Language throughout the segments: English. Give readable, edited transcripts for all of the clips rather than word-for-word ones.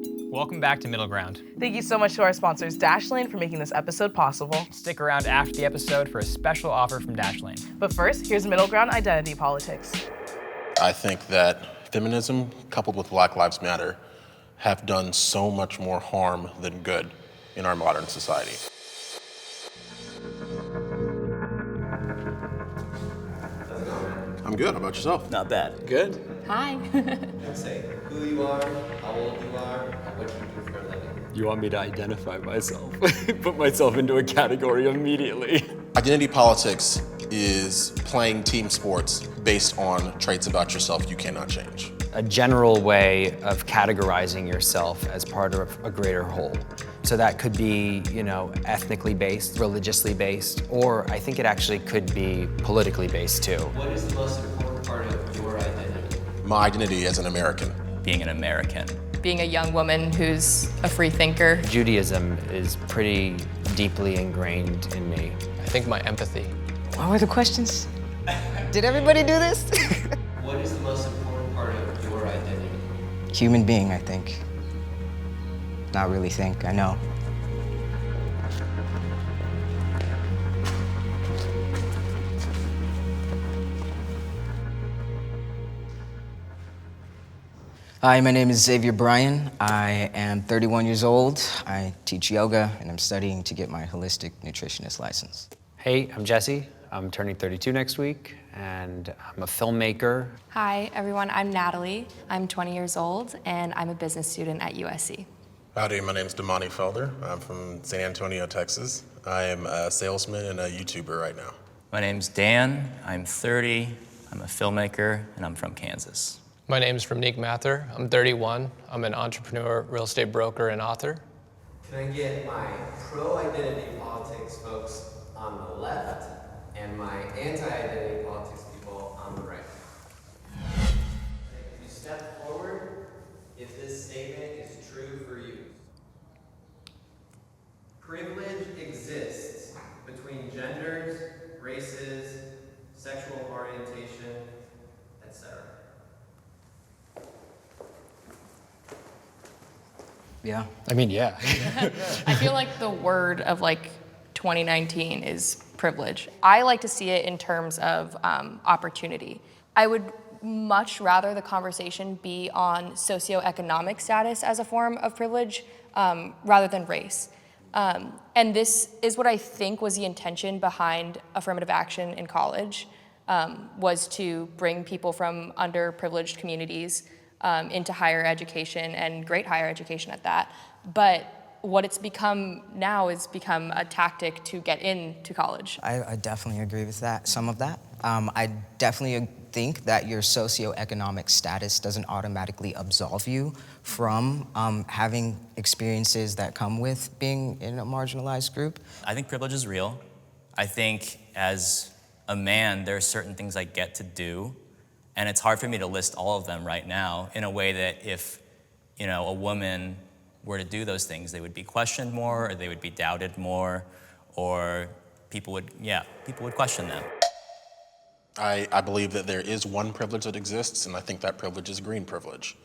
Welcome back to Middle Ground. Thank you so much to our sponsors, Dashlane, for making this episode possible. Stick around after the episode for a special offer from Dashlane. But first, here's Middle Ground identity politics. I think that feminism, coupled with Black Lives Matter, have done so much more harm than good in our modern society. I'm good. How about yourself? Not bad. Good. Hi. Say who you are, how old you are, and what you do for a living. You want me to identify myself? Put myself into a category immediately. Identity politics is playing team sports based on traits about yourself you cannot change. A general way of categorizing yourself as part of a greater whole. So that could be, ethnically based, religiously based, or I think it actually could be politically based too. What is the most important part of your identity? My identity as an American. Being an American. Being a young woman who's a free thinker. Judaism is pretty deeply ingrained in me. I think my empathy. What were the questions? Did everybody do this? What is the most important part of your identity? Human being, I think. Not really think, I know. Hi, my name is Xavier Bryan. I am 31 years old. I teach yoga, and I'm studying to get my holistic nutritionist license. Hey, I'm Jesse. I'm turning 32 next week, and I'm a filmmaker. Hi, everyone. I'm Natalie. I'm 20 years old, and I'm a business student at USC. Howdy, my name's Damani. I'm from San Antonio, Texas. I am a salesman and a YouTuber right now. My name's Dan. I'm 30. I'm a filmmaker, and I'm from Kansas. My name's Ramneek Mathur. I'm 31. I'm an entrepreneur, real estate broker, and author. Can I get my pro-identity politics folks on the left and my anti-identity politics people on the right? If you step forward, if this statement is true for you. Privilege exists between genders, races, sexual orientation, etc. Yeah. I mean, yeah. I feel like the word of 2019 is privilege. I like to see it in terms of opportunity. I would much rather the conversation be on socioeconomic status as a form of privilege rather than race. And this is what I think was the intention behind affirmative action in college, was to bring people from underprivileged communities into higher education, and great higher education at that. But what it's become now is become a tactic to get into college. I definitely agree with that, some of that. I definitely think that your socioeconomic status doesn't automatically absolve you from having experiences that come with being in a marginalized group. I think privilege is real. I think as a man, there are certain things I get to do, and it's hard for me to list all of them right now in a way that if, a woman were to do those things, they would be questioned more, or they would be doubted more, or people would question them. I believe that there is one privilege that exists, and I think that privilege is green privilege.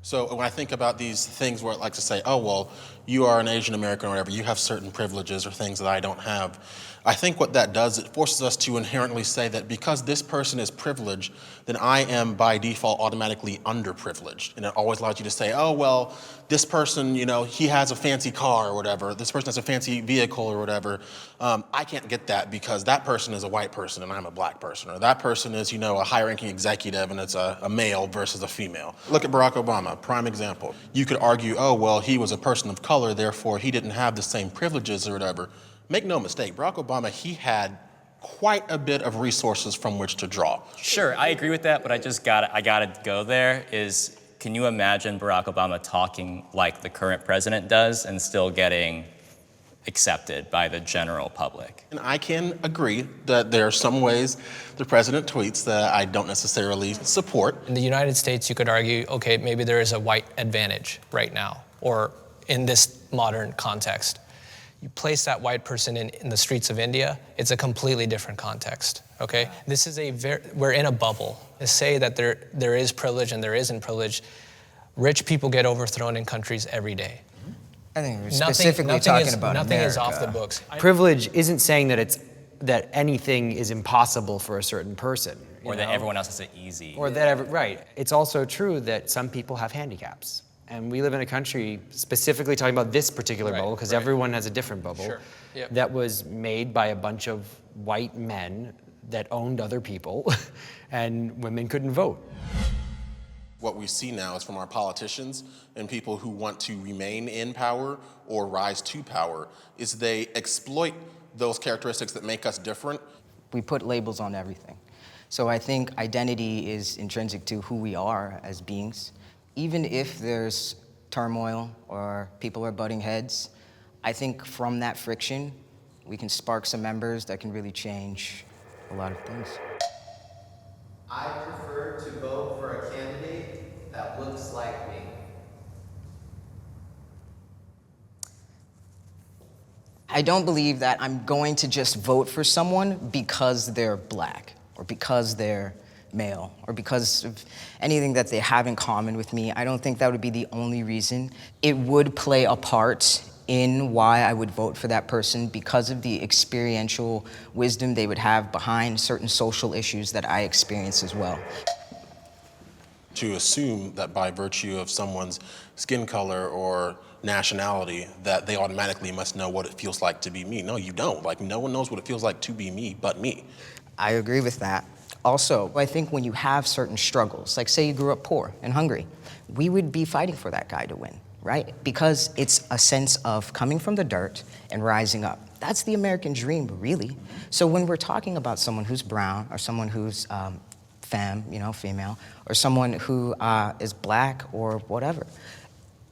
So when I think about these things where I like to say, oh, well, you are an Asian American or whatever, you have certain privileges or things that I don't have, I think what that does, it forces us to inherently say that because this person is privileged, then I am by default automatically underprivileged. And it always allows you to say, oh, well, this person, he has a fancy car or whatever, this person has a fancy vehicle or whatever, I can't get that because that person is a white person and I'm a black person, or that person is, a high-ranking executive and it's a male versus a female. Look at Barack Obama, prime example. You could argue, oh, well, he was a person of color, therefore he didn't have the same privileges or whatever. Make no mistake, Barack Obama, he had quite a bit of resources from which to draw. Sure, I agree with that, but I gotta go there is, can you imagine Barack Obama talking like the current president does and still getting accepted by the general public? And I can agree that there are some ways the president tweets that I don't necessarily support. In the United States, you could argue, okay, maybe there is a white advantage right now, or in this modern context. You place that white person in the streets of India, it's a completely different context, okay? This is we're in a bubble. To say that there is privilege and there isn't privilege, Rich people get overthrown in countries every day. I think we're specifically talking about nothing America. is off the books. Privilege isn't saying that anything is impossible for a certain person. Or that everyone else has it easy. Or that, right. It's also true that some people have handicaps. And we live in a country, specifically talking about this particular bubble, because everyone has a different bubble, that was made by a bunch of white men that owned other people, and women couldn't vote. What we see now is from our politicians and people who want to remain in power or rise to power, is they exploit those characteristics that make us different. We put labels on everything. So I think identity is intrinsic to who we are as beings. Even if there's turmoil or people are butting heads, I think from that friction, we can spark some embers that can really change a lot of things. I prefer to vote for a candidate that looks like me. I don't believe that I'm going to just vote for someone because they're black or because they're male or because of anything that they have in common with me. I don't think that would be the only reason. It would play a part in why I would vote for that person because of the experiential wisdom they would have behind certain social issues that I experience as well. To assume that by virtue of someone's skin color or nationality that they automatically must know what it feels like to be me. No, you don't. Like, no one knows what it feels like to be me but me. I agree with that. Also, I think when you have certain struggles, like say you grew up poor and hungry, we would be fighting for that guy to win, right? Because it's a sense of coming from the dirt and rising up. That's the American dream, really. So when we're talking about someone who's brown or someone who's female, or someone who is black or whatever,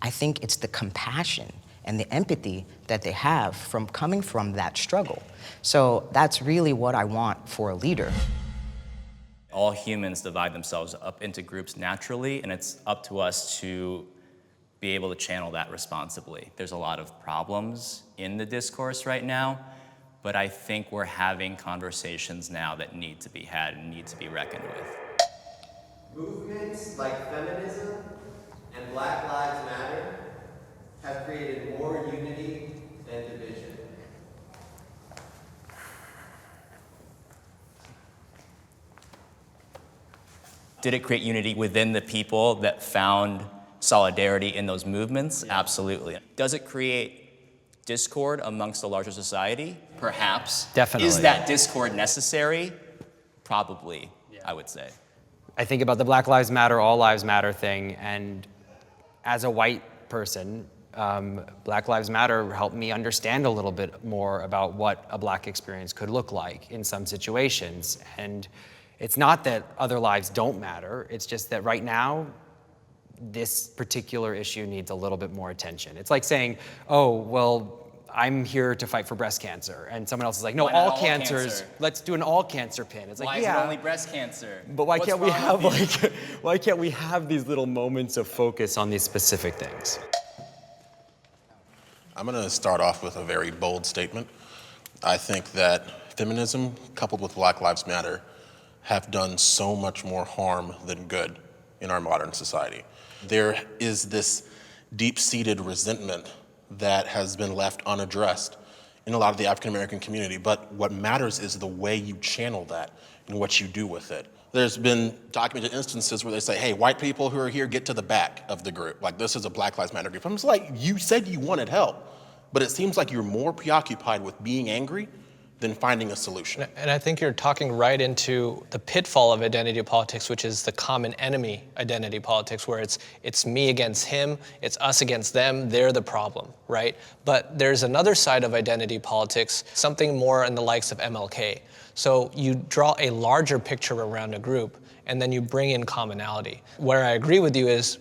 I think it's the compassion and the empathy that they have from coming from that struggle. So that's really what I want for a leader. All humans divide themselves up into groups naturally, and it's up to us to be able to channel that responsibly. There's a lot of problems in the discourse right now, but I think we're having conversations now that need to be had and need to be reckoned with. Movements like feminism and Black Lives Matter have created more unity than division. Did it create unity within the people that found solidarity in those movements? Yeah. Absolutely. Does it create discord amongst the larger society? Perhaps. Definitely. Is that discord necessary? Probably, I would say. I think about the Black Lives Matter, All Lives Matter thing, and as a white person, Black Lives Matter helped me understand a little bit more about what a black experience could look like in some situations. And it's not that other lives don't matter, it's just that right now, this particular issue needs a little bit more attention. It's like saying, oh, well, I'm here to fight for breast cancer. And someone else is like, no, all cancers, let's do an all cancer pin. It's like, why is it only breast cancer? But why can't we have why can't we have these little moments of focus on these specific things? I'm gonna start off with a very bold statement. I think that feminism coupled with Black Lives Matter have done so much more harm than good in our modern society. There is this deep-seated resentment that has been left unaddressed in a lot of the African American community, but what matters is the way you channel that and what you do with it. There's been documented instances where they say, hey, white people who are here, get to the back of the group. Like, this is a Black Lives Matter group. I'm just like, you said you wanted help, but it seems like you're more preoccupied with being angry than finding a solution. And I think you're talking right into the pitfall of identity politics, which is the common enemy identity politics, where it's me against him, it's us against them, they're the problem, right? But there's another side of identity politics, something more in the likes of MLK. So you draw a larger picture around a group, and then you bring in commonality. Where I agree with you is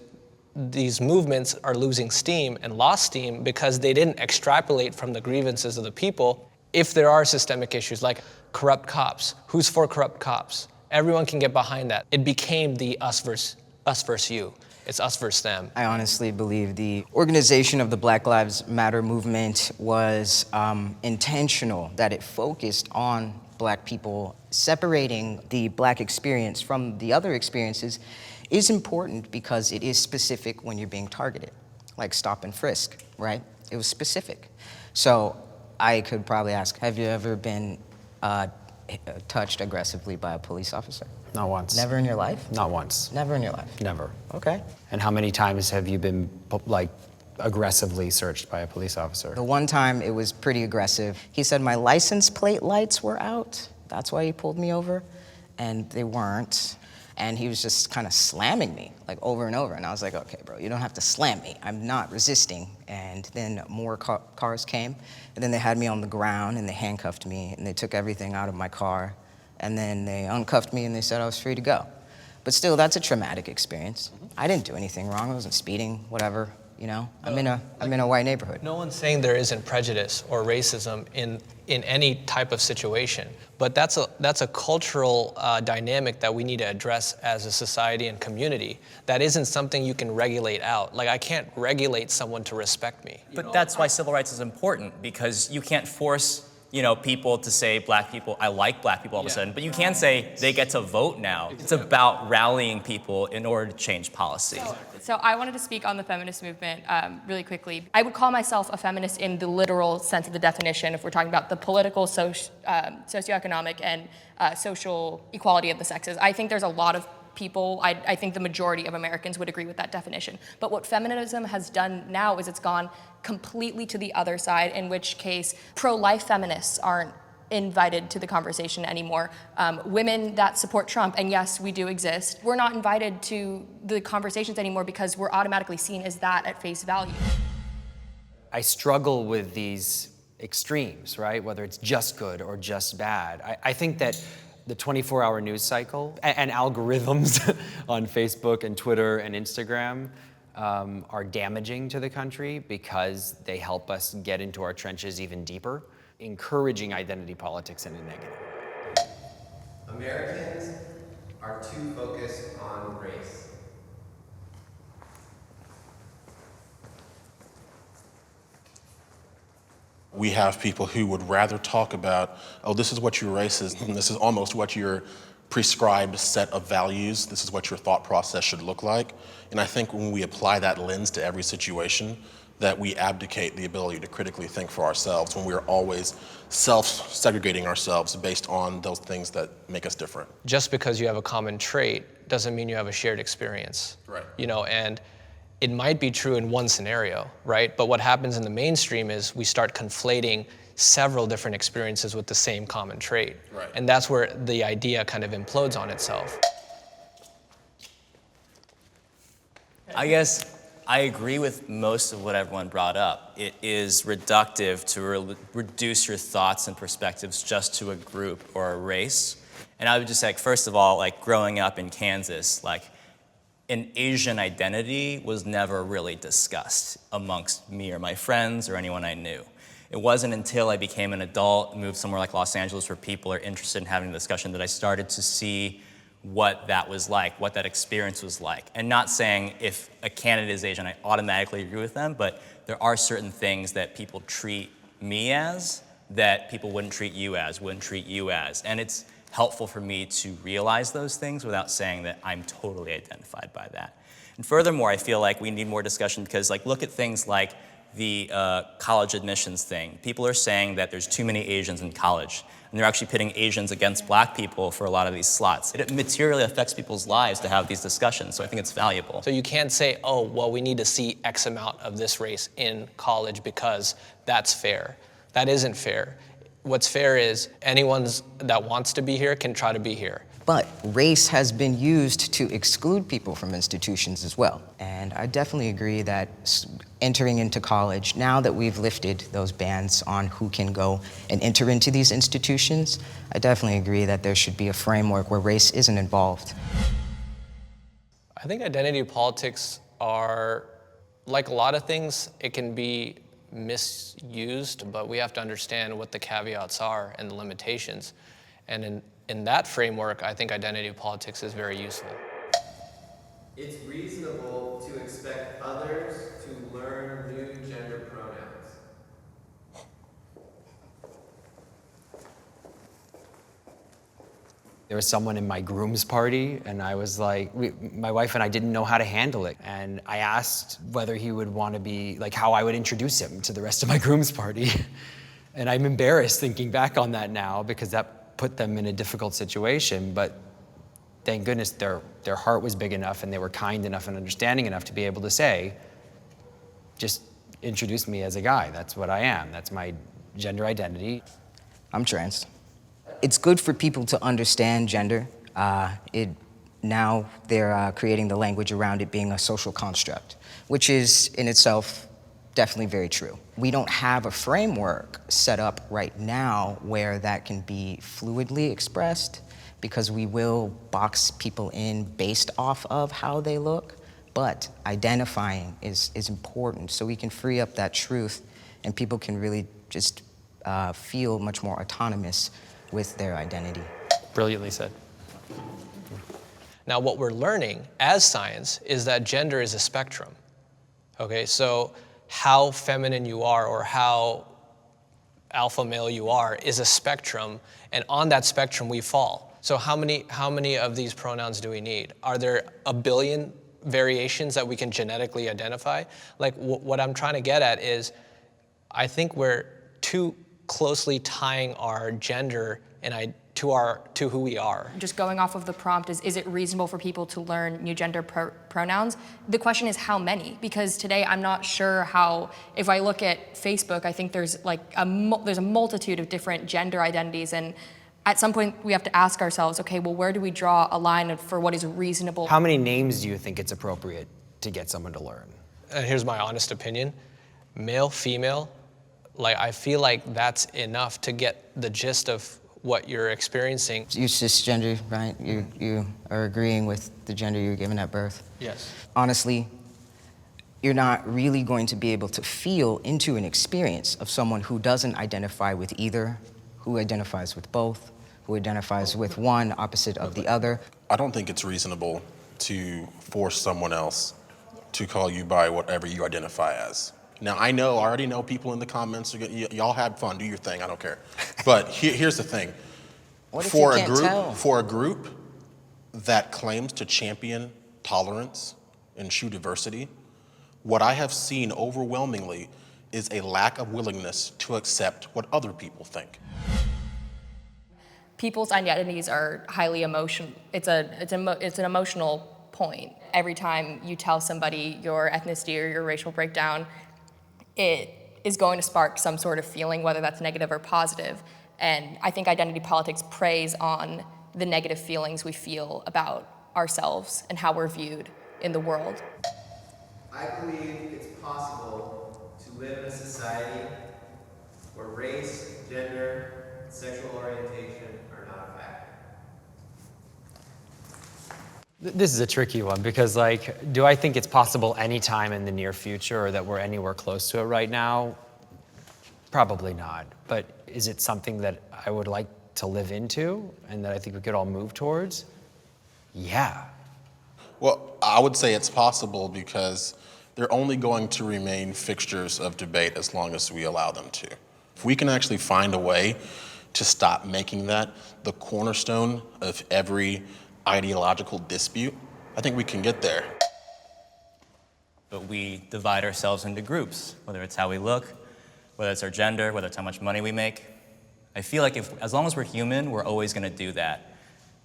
these movements are losing steam and lost steam because they didn't extrapolate from the grievances of the people. If there are systemic issues like corrupt cops, who's for corrupt cops? Everyone can get behind that. It became the us versus you. It's us versus them. I honestly believe the organization of the Black Lives Matter movement was intentional, that it focused on black people, separating the black experience from the other experiences is important because it is specific when you're being targeted, like stop and frisk, right? It was specific. So I could probably ask, have you ever been touched aggressively by a police officer? Not once. Never in your life? Not once. Never in your life? Never. Okay. And how many times have you been, like, aggressively searched by a police officer? The one time it was pretty aggressive. He said my license plate lights were out. That's why he pulled me over. And they weren't. And he was just kind of slamming me, like over and over. And I was like, okay, bro, you don't have to slam me. I'm not resisting. And then more cars came. And then they had me on the ground and they handcuffed me and they took everything out of my car. And then they uncuffed me and they said I was free to go. But still, that's a traumatic experience. I didn't do anything wrong. I wasn't speeding, whatever. You know, I'm in a white neighborhood. No one's saying there isn't prejudice or racism in any type of situation, but that's a cultural dynamic that we need to address as a society and community. That isn't something you can regulate out. Like, I can't regulate someone to respect me. But that's why civil rights is important, because you can't force, people to say black people, I like black people all of a sudden, but you can say they get to vote now. It's about rallying people in order to change policy. So I wanted to speak on the feminist movement really quickly. I would call myself a feminist in the literal sense of the definition if we're talking about the political, socioeconomic, and social equality of the sexes. I think there's a lot of people, I think the majority of Americans would agree with that definition. But what feminism has done now is it's gone completely to the other side, in which case pro-life feminists aren't invited to the conversation anymore. Women that support Trump, and yes, we do exist, we're not invited to the conversations anymore because we're automatically seen as that at face value. I struggle with these extremes, right? Whether it's just good or just bad. I think that the 24-hour news cycle and algorithms on Facebook and Twitter and Instagram are damaging to the country because they help us get into our trenches even deeper, encouraging identity politics in a negative way. Americans are too focused on race. We have people who would rather talk about, oh, this is what your race is, and this is almost what your prescribed set of values, this is what your thought process should look like. And I think when we apply that lens to every situation, that we abdicate the ability to critically think for ourselves when we're always self-segregating ourselves based on those things that make us different. Just because you have a common trait doesn't mean you have a shared experience. Right. And it might be true in one scenario, right? But what happens in the mainstream is we start conflating several different experiences with the same common trait. Right. And that's where the idea kind of implodes on itself. I guess I agree with most of what everyone brought up. It is reductive to reduce your thoughts and perspectives just to a group or a race. And I would just say, first of all, growing up in Kansas, an Asian identity was never really discussed amongst me or my friends or anyone I knew. It wasn't until I became an adult, moved somewhere like Los Angeles where people are interested in having a discussion, that I started to see what that was like, what that experience was like. And not saying if a candidate is Asian, I automatically agree with them, but there are certain things that people treat me as that people wouldn't treat you as, wouldn't treat you as. And it's helpful for me to realize those things without saying that I'm totally identified by that. And furthermore, I feel like we need more discussion because, look at things like the college admissions thing. People are saying that there's too many Asians in college, and they're actually pitting Asians against black people for a lot of these slots. It materially affects people's lives to have these discussions, so I think it's valuable. So you can't say, oh, well, we need to see X amount of this race in college because that's fair. That isn't fair. What's fair is anyone that wants to be here can try to be here. But race has been used to exclude people from institutions as well. And I definitely agree that entering into college, now that we've lifted those bans on who can go and enter into these institutions, I definitely agree that there should be a framework where race isn't involved. I think identity politics are, like a lot of things, it can be misused, but we have to understand what the caveats are and the limitations. And in that framework, I think identity politics is very useful. It's reasonable to expect others to learn new gender pronouns. There was someone in my groom's party, and I was like, my wife and I didn't know how to handle it. And I asked whether he would want to be, like how I would introduce him to the rest of my groom's party. And I'm embarrassed thinking back on that now because that put them in a difficult situation. But thank goodness their heart was big enough and they were kind enough and understanding enough to be able to say, just introduce me as a guy. That's what I am. That's my gender identity. I'm trans. It's good for people to understand gender. Now they're creating the language around it being a social construct, which is in itself definitely very true. We don't have a framework set up right now where that can be fluidly expressed because we will box people in based off of how they look, but identifying is important so we can free up that truth and people can really just feel much more autonomous with their identity. Brilliantly said. Now, what we're learning as science is that gender is a spectrum. Okay, so how feminine you are or how alpha male you are is a spectrum, and on that spectrum we fall. So how many of these pronouns do we need? Are there a billion variations that we can genetically identify? Like what I'm trying to get at is, I think we're too closely tying our gender and to who we are. Just going off of the prompt is it reasonable for people to learn new gender pronouns? The question is how many? Because today I'm not sure how, if I look at Facebook, I think there's like there's a multitude of different gender identities, and at some point we have to ask ourselves, okay, well, where do we draw a line for what is reasonable? How many names do you think it's appropriate to get someone to learn? And here's my honest opinion, male, female, like I feel like that's enough to get the gist of what you're experiencing. You're cisgender, right? You are agreeing with the gender you were given at birth? Yes. Honestly, you're not really going to be able to feel into an experience of someone who doesn't identify with either, who identifies with both, who identifies with one opposite of the other. I don't think it's reasonable to force someone else to call you by whatever you identify as. Now, I already know people in the comments, y'all had fun, do your thing, I don't care. But here's the thing. What if you can't tell? For a group that claims to champion tolerance and true diversity, what I have seen overwhelmingly is a lack of willingness to accept what other people think. People's identities are highly emotional. It's an emotional point. Every time you tell somebody your ethnicity or your racial breakdown, it is going to spark some sort of feeling, whether that's negative or positive. And I think identity politics preys on the negative feelings we feel about ourselves and how we're viewed in the world. I believe it's possible to live in a society where race, gender, and sexual orientation are not a factor. This is a tricky one because, like, do I think it's possible anytime in the near future or that we're anywhere close to it right now? Probably not. But is it something that I would like to live into and that I think we could all move towards? Yeah. Well, I would say it's possible because they're only going to remain fixtures of debate as long as we allow them to. If we can actually find a way to stop making that the cornerstone of every ideological dispute, I think we can get there. But we divide ourselves into groups, whether it's how we look, whether it's our gender, whether it's how much money we make. I feel like as long as we're human, we're always gonna do that.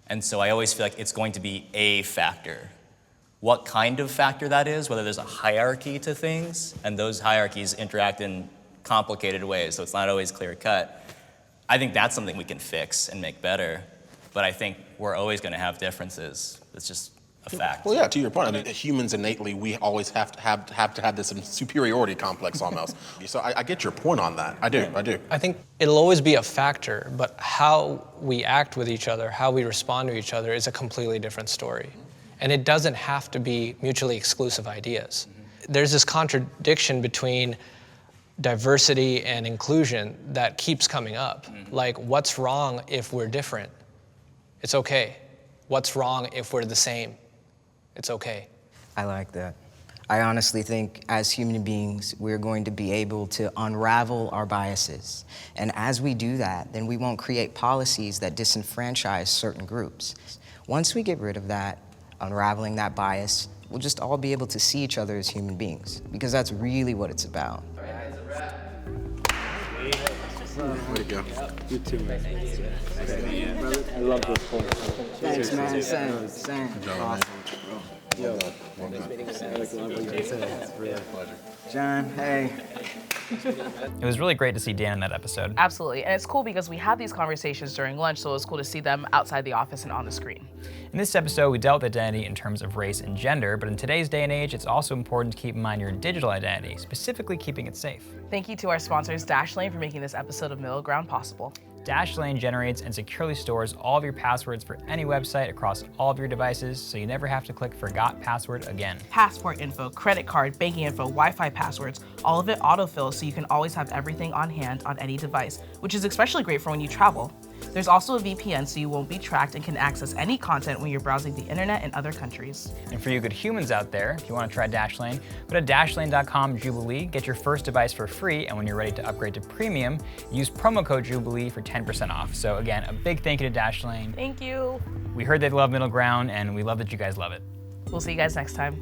And so I always feel like it's going to be a factor. What kind of factor that is, whether there's a hierarchy to things, and those hierarchies interact in complicated ways, so it's not always clear cut. I think that's something we can fix and make better. But I think we're always going to have differences. It's just a fact. Well, yeah, to your point, I mean, humans innately, we always have to have this superiority complex almost. So I get your point on that. I do. I think it'll always be a factor, but how we act with each other, how we respond to each other is a completely different story. And it doesn't have to be mutually exclusive ideas. There's this contradiction between diversity and inclusion that keeps coming up. Like, what's wrong if we're different? It's okay. What's wrong if we're the same? It's okay. I like that. I honestly think as human beings, we're going to be able to unravel our biases. And as we do that, then we won't create policies that disenfranchise certain groups. Once we get rid of that, unraveling that bias, we'll just all be able to see each other as human beings, because that's really what it's about. Way to go. You too, man. I love this point. Thanks, man. Same. Good job, man. Yo, Well done. I love what you said. It's real. Pleasure. John, hey. It was really great to see Dan in that episode. Absolutely, and it's cool because we have these conversations during lunch, so it's cool to see them outside the office and on the screen. In this episode, we dealt with identity in terms of race and gender, but in today's day and age, it's also important to keep in mind your digital identity, specifically keeping it safe. Thank you to our sponsors, Dashlane, for making this episode of Middle Ground possible. Dashlane generates and securely stores all of your passwords for any website across all of your devices, so you never have to click Forgot Password again. Passport info, credit card, banking info, Wi-Fi passwords, all of it autofills so you can always have everything on hand on any device, which is especially great for when you travel. There's also a VPN so you won't be tracked and can access any content when you're browsing the internet in other countries. And for you good humans out there, if you want to try Dashlane, go to dashlane.com Jubilee, get your first device for free, and when you're ready to upgrade to premium, use promo code Jubilee for 10% off. So again, a big thank you to Dashlane. Thank you. We heard they love Middle Ground, and we love that you guys love it. We'll see you guys next time.